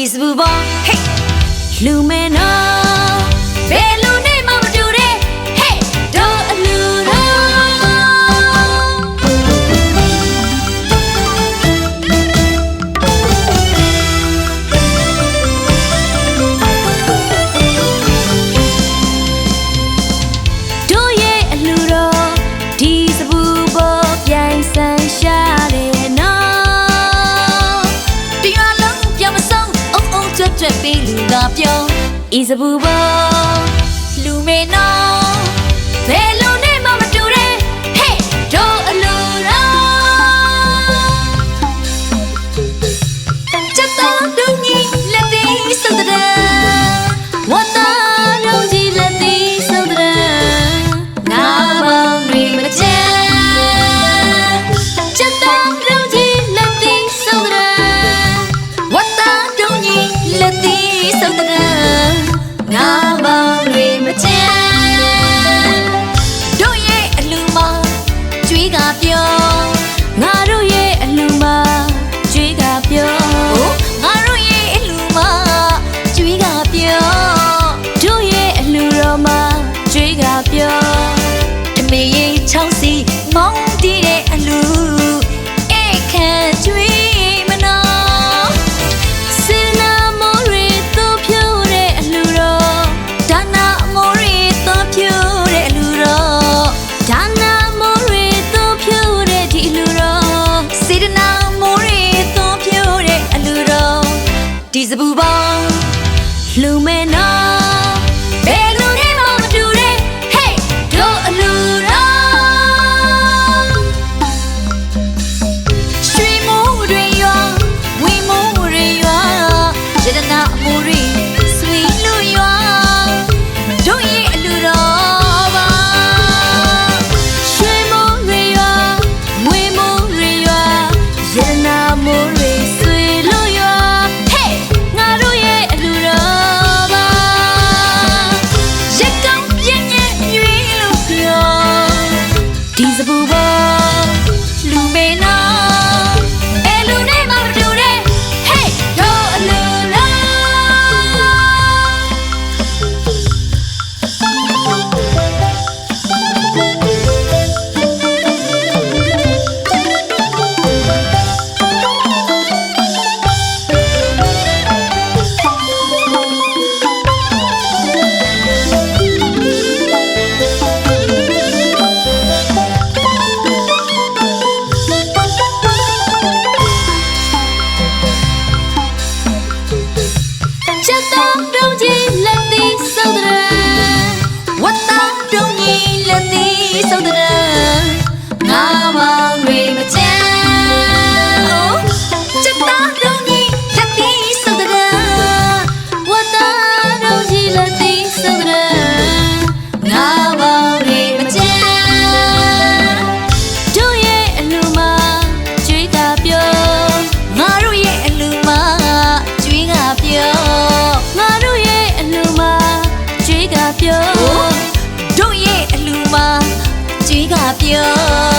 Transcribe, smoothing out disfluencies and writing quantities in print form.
is bubo hey lumeno belu ne ma madu de hey do aluno do ye aluno di sabubo pian san sha de no ti ya long pian ma song ong ong chwat chwat pi lu ga pyo is bubo lumeno belu ne ma madu de hey do aluno chata do ni le ti so da what the do ji le ti so da na ba ri ma cha chata do ji le ti so da what the do ni le ti so da na ba ri ma cha do ye alu ma chwi ga pyo nga do ye alu ma chwi ga pyo nga do ye alu ma chwi ga pyo do ye alu ro ma chwi ga pyoတမေရင်ချောင်းစီမောင်းတီးတဲ့အလူဧကန်ချွေးမနော်စင်နာမိုးရီသူ့ဖြိုးတဲ့အလူတော့ဒါနာမိုးရီသူ့ဖြိုးတဲ့အလူတော့ဒါနာမိုးရီသူ့ဖြိုးတဲ့ဒီအလူတော့စေတနာမိုးရီသူ့ဖြိုးတဲ့အလူတော့ဒီစပူပေါင်းလူမဲနော်ဘယ်လူနဲ့မှမတူတဲ့ Hey တို့အလူတော့ရွှေမိုးတွေရွာဝင်းမိုးတွေရွာရတနာမိုးတွေဆွေလူရွာတို့ရဲ့အလူတော်ပါရွှေမိုးတွေရွာဝင်းမိုးတွေရွာရတနာမိုးတွေဆွေလူရွာ Hey ငါတို့ရဲ့အလူတော်ပါရက်ကောင်းပြင်းရဲ့ရွေးလို့ပြောဒီစပူပေါ်လူမေနာအဲလူနဲ့မတူတဲ့ Hey တို့အလူတော်ချက်တော့တုံးကြီးလက်သီးစုံတဲ့ဝတ်တော့တုံးကြီးလက်သီးစုံတဲ့ငါမောင်တွေမချမ်းချက်တော့တုံးကြီးလက်သီးစုံတဲ့ဝတ်တော့တုံးကြီးလက်သီးစုံတဲ့ငါမောင်တွေမချမ်းတို့ရဲ့အလူမကြွေးကပြောငါတို့ရဲ့အလူမကြွေးကပြောငါတို့ရဲ့အလူမကြွေးကပြောတို့ရဲ့အလူမကြွေးကပြော